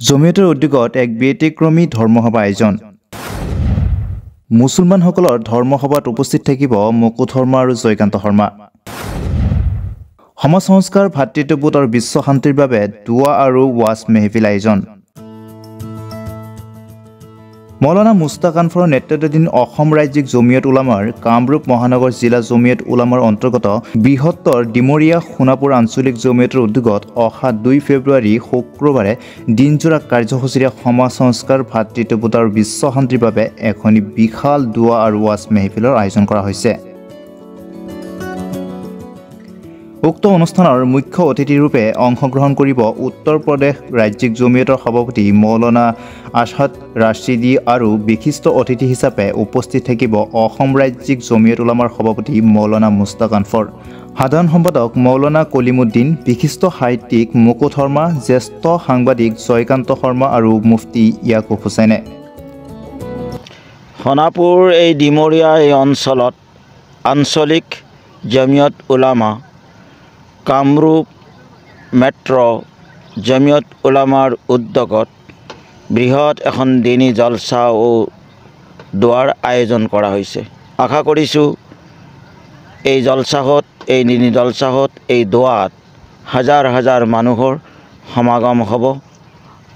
জমিয়তৰ উদ্যোগত এক ব্যতিক্ৰমী ধৰ্মসভা আয়োজন। মুছলমানসকলৰ ধৰ্মসভাত উপস্থিত থাকিব মুকুট শৰ্মা আৰু জয়কান্ত শৰ্মা। সমাজ সংস্কাৰ, ভাতৃত্ববোধ আৰু বিশ্ব শান্তিৰ বাবে দুৱা আৰু ৱাজ মেহফিল আয়োজন। মৌলানা মুস্তাক আনৱাৰৰ নেতৃত্বাধীন অসম ৰাজ্যিক জমিয়ত উলামাৰ কামৰূপ মহানগৰ জিলা জমিয়ত উলামাৰ অন্তৰ্গত বৃহত্তৰ ডিমৰীয়া সোণাপুৰ আঞ্চলিক জমিয়তৰ উদ্যোগত অহা 2 ফেব্ৰুৱাৰী শুক্ৰবাৰে দিনজোৰা কাৰ্যসূচীৰে সমাজ সংস্কাৰ, ভাতৃত্ববোধ আৰু বিশ্ব শান্তিৰ বাবে এখনি বিশাল দুৱা আৰু ৱাজ মেহফিলৰ আয়োজন কৰা হৈছে। উক্ত অনুষ্ঠানৰ মুখ্য অতিথিৰূপে অংশগ্ৰহণ কৰিব উত্তৰ প্ৰদেশ ৰাজ্যিক জমিয়তৰ সভাপতি মৌলানা আছহাদ ৰাছিদি আৰু বিশিষ্ট অতিথি হিচাপে উপস্থিত থাকিব অসম ৰাজ্যিক জমিয়ত উলামাৰ সভাপতি মৌলানা মুস্তাক আনৱাৰ, সাধাৰণ সম্পাদক মৌলানা কলিমুদ্দিন, বিশিষ্ট সাহিত্যিক মুকুট শৰ্মা, জ্যেষ্ঠ সাংবাদিক জয়কান্ত শৰ্মা আৰু মুফতি ইয়াকুব হুছেইনে। সোণাপুৰ এই ডিমৰীয়া এই অঞ্চলত আঞ্চলিক জমিয়ত উলামা কামৰূপ মেট্ৰ' জমিয়ত উলামাৰ উদ্যোগত বৃহৎ এখন দিনী জলসা ও দোৱাৰ আয়োজন কৰা হৈছে। আশা কৰিছোঁ এই জলসাহত, এই দিনী জলসাহত, এই দোৱাত হাজাৰ হাজাৰ মানুহৰ সমাগম হ'ব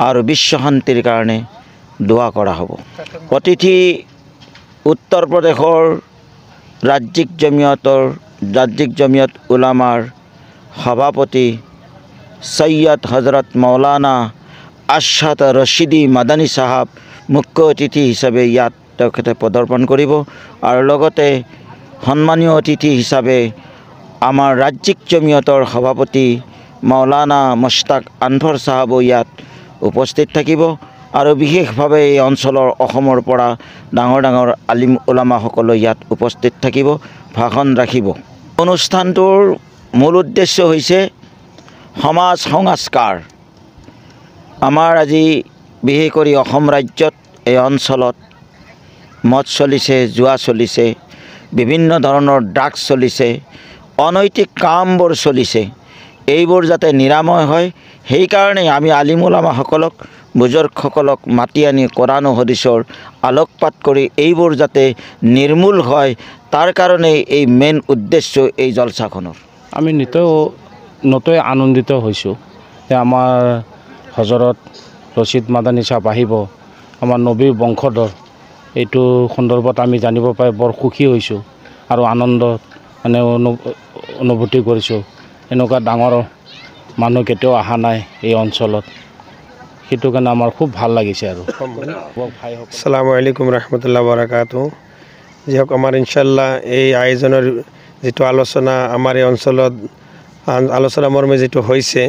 আৰু বিশ্ব শান্তিৰ কাৰণে দোৱা কৰা হ'ব। অতিথি উত্তৰ প্ৰদেশৰ ৰাজ্যিক জমিয়ত উলামাৰ সভাপতি সৈয়দ হজৰত মৌলানা আছহাদ ৰছিদি মাদানী সাহাব মুখ্য অতিথি হিচাপে ইয়াত তেখেতে পদাৰ্পণ কৰিব আৰু লগতে সন্মানীয় অতিথি হিচাপে আমাৰ ৰাজ্যিক জমিয়তৰ সভাপতি মৌলানা মুস্তাক আনৱাৰ সাহাবো ইয়াত উপস্থিত থাকিব আৰু বিশেষভাৱে এই অঞ্চলৰ অসমৰ পৰা ডাঙৰ ডাঙৰ আলিম ওলামাসকলো ইয়াত উপস্থিত থাকিব, ভাষণ ৰাখিব। অনুষ্ঠানটোৰ মূল উদ্দেশ্য হৈছে সমাজ সংস্কাৰ। আমাৰ আজি বিশেষ কৰি অসম ৰাজ্যত এই অঞ্চলত মদ চলিছে, জুৱা চলিছে, বিভিন্ন ধৰণৰ ড্ৰাগছ চলিছে, অনৈতিক কামবোৰ চলিছে। এইবোৰ যাতে নিৰাময় হয়, সেইকাৰণে আমি আলিম ওলামাসকলক, বুজুৰ্গসকলক মাতি আনি কোৰাণ আৰু হাদিছৰ আলোকপাত কৰি এইবোৰ যাতে নিৰ্মূল হয়, তাৰ কাৰণে এই মেইন উদ্দেশ্য এই জলসাখনৰ। আমি নতৈ আনন্দিত হৈছোঁ যে আমাৰ হজৰত ৰছিদ মাদানী সাহেব আহিব, আমাৰ নবীৰ বংশধৰ। এইটো সন্দৰ্ভত আমি জানিব পাই বৰ সুখী হৈছোঁ আৰু আনন্দ অনুভূতি কৰিছোঁ। এনেকুৱা ডাঙৰ মানুহ কেতিয়াও অহা নাই এই অঞ্চলত, সেইটো কাৰণে আমাৰ খুব ভাল লাগিছে। আৰু আসসালামু আলাইকুম ৰহমতুল্লাহ বাৰাকাতুহু। যি হওক, আমাৰ ইনশাল্লাহ এই আয়োজনৰ যিটো আলোচনা আমাৰ এই অঞ্চলত আলোচনা মৰ্মে যিটো হৈছে,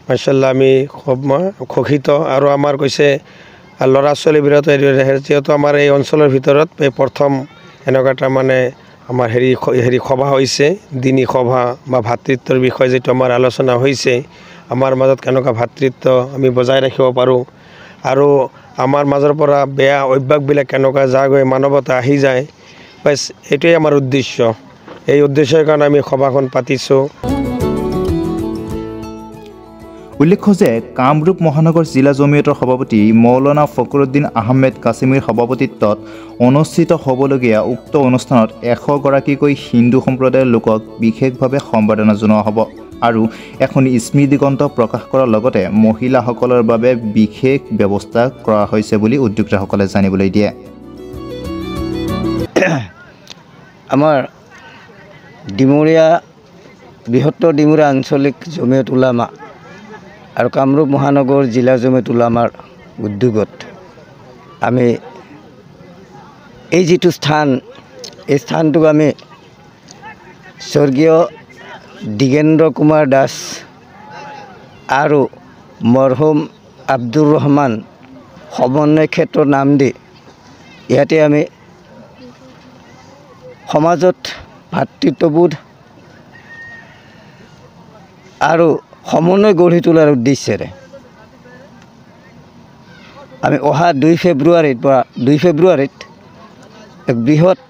মাশাল্লাহ আমি খুব সুখিত। আৰু আমাৰ কৈছে ল'ৰা ছোৱালীৰ ভিতৰত যিহেতু আমাৰ এই অঞ্চলৰ ভিতৰত এই প্ৰথম এনেকুৱা এটা আমাৰ হেৰি সভা হৈছে, দিনী সভা বা ভাতৃত্বৰ বিষয়ে যিটো আমাৰ আলোচনা হৈছে, আমাৰ মাজত কেনেকুৱা ভাতৃত্ব আমি বজাই ৰাখিব পাৰোঁ আৰু আমাৰ মাজৰ পৰা বেয়া অভ্যাসবিলাক কেনেকুৱা গৈ মানৱতা আহি যায়, বাছ এইটোৱেই আমাৰ উদ্দেশ্য। এই উদ্দেশ্যৰ কাৰণে আমি সভাখন পাতিছোঁ। উল্লেখ্য যে কামৰূপ মহানগৰ জিলা জমিয়তৰ সভাপতি মৌলানা ফখৰুদ্দিন আহমেদ কাছিমিৰ সভাপতিত্বত অনুষ্ঠিত হ'বলগীয়া উক্ত অনুষ্ঠানত 100 গৰাকীকৈ হিন্দু সম্প্ৰদায়ৰ লোকক বিশেষভাৱে সম্বৰ্ধনা জনোৱা হ'ব আৰু এখন স্মৃতিগ্ৰন্থ প্ৰকাশ কৰাৰ লগতে মহিলাসকলৰ বাবে বিশেষ ব্যৱস্থা কৰা হৈছে বুলি উদ্যোক্তাসকলে জানিবলৈ দিয়ে। আমাৰ বৃহত্তৰ ডিমৰীয়া আঞ্চলিক জমিয়ত উলামা আৰু কামৰূপ মহানগৰ জিলা জমিয়ত উলামাৰ উদ্যোগত আমি এই যিটো স্থান, এই স্থানটোক আমি স্বৰ্গীয় দিগেন্দ্ৰ কুমাৰ দাস আৰু মৰহুম আব্দুৰ ৰহমান সমন্বয় ক্ষেত্ৰৰ নাম দি ইয়াতে আমি সমাজত ভাতৃত্ববোধ আৰু সমন্বয় গঢ়ি তোলাৰ উদ্দেশ্যেৰে আমি অহা 2 ফেব্ৰুৱাৰীত এক বৃহৎ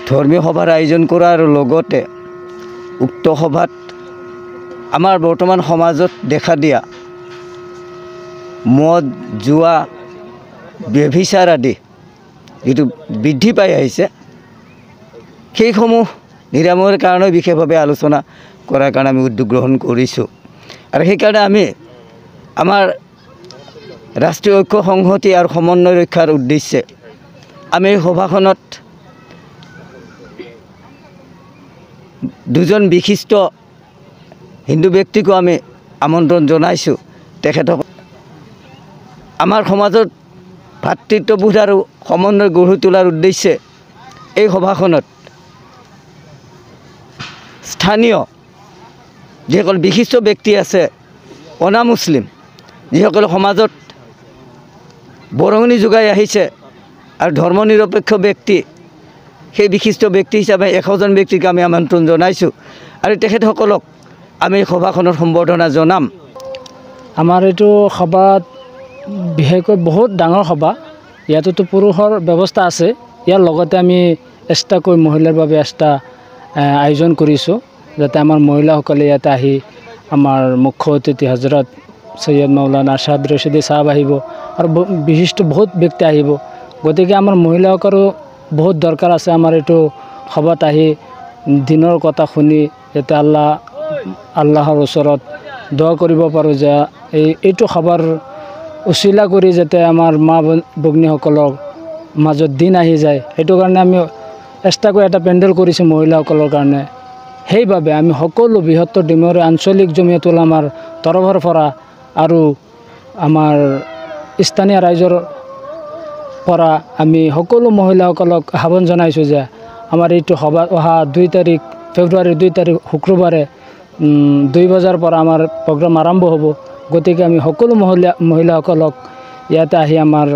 ধৰ্মীয় সভাৰ আয়োজন কৰাৰ লগতে উক্ত সভাত আমাৰ বৰ্তমান সমাজত দেখা দিয়া মদ জুৱা ব্যভিচাৰ আদি যিটো বৃদ্ধি পাই আহিছে সেইসমূহ নিৰাময়ৰ কাৰণে বিশেষভাৱে আলোচনা কৰাৰ কাৰণে আমি উদ্যোগ গ্ৰহণ কৰিছোঁ আৰু সেইকাৰণে আমি আমাৰ ৰাষ্ট্ৰীয় ঐক্য সংহতি আৰু সমন্বয় ৰক্ষাৰ উদ্দেশ্যে আমি এই সভাখনত দুজন বিশিষ্ট হিন্দু ব্যক্তিকো আমি আমন্ত্ৰণ জনাইছোঁ তেখেতক আমাৰ সমাজত ভাতৃত্ববোধ আৰু সমন্বয় গঢ়ি তোলাৰ উদ্দেশ্যে এই সভাখনত স্থানীয় যিসকল বিশিষ্ট ব্যক্তি আছে অনা মুছলিম যিসকলে সমাজত বৰঙণি যোগাই আহিছে আৰু ধৰ্মনিৰপেক্ষ ব্যক্তি সেই বিশিষ্ট ব্যক্তি হিচাপে 100জন ব্যক্তিক আমি আমন্ত্ৰণ জনাইছোঁ আৰু তেখেতসকলক আমি সভাখনত সম্বৰ্ধনা জনাম আমাৰ এইটো সভাত বিশেষকৈ বহুত ডাঙৰ সভা ইয়াততো পুৰুষৰ ব্যৱস্থা আছে ইয়াৰ লগতে আমি এক্সট্ৰাকৈ মহিলাৰ বাবে এক্সট্ৰা আয়োজন কৰিছোঁ যাতে আমাৰ মহিলাসকলে ইয়াতে আহি আমাৰ মুখ্য অতিথি হজৰত সৈয়দ মৌলানা আৰশ্বাদ ৰছিদি চাহাব আহিব আৰু বিশিষ্ট বহুত ব্যক্তি আহিব গতিকে আমাৰ মহিলাসকলো বহুত দৰকাৰ আছে আমাৰ এইটো সভাত আহি দিনৰ কথা শুনি যাতে আল্লাহৰ ওচৰত দোৱা কৰিব পাৰোঁ যে এইটো সভাৰ উচিলা কৰি যাতে আমাৰ মা ভগ্নীসকলৰ মাজত দিন আহি যায় সেইটো কাৰণে আমি এক্সট্ৰাকৈ এটা পেণ্ডেল কৰিছোঁ মহিলাসকলৰ কাৰণে সেইবাবে আমি সকলো বৃহত্তৰ ডিমৌৰী আঞ্চলিক জমিয়ত উলামাৰ তৰফৰ পৰা আৰু আমাৰ স্থানীয় ৰাইজৰ পৰা আমি সকলো মহিলাসকলক আহ্বান জনাইছোঁ যে আমাৰ এইটো সভা অহা 2 তাৰিখ ফেব্ৰুৱাৰীৰ 2 তাৰিখ শুক্ৰবাৰে 2 বজাৰ পৰা আমাৰ প্ৰগ্ৰাম আৰম্ভ হ'ব গতিকে আমি সকলো মহিলাসকলক ইয়াতে আহি আমাৰ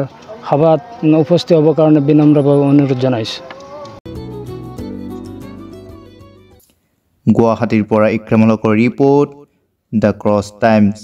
সভাত উপস্থিত হ'বৰ কাৰণে বিনম্ৰভাৱে অনুৰোধ জনাইছোঁ গুৱাহাটীৰ পৰা ইক্ৰামুল হকৰ ৰিপৰ্ট দ্য ক্ৰছ টাইমছ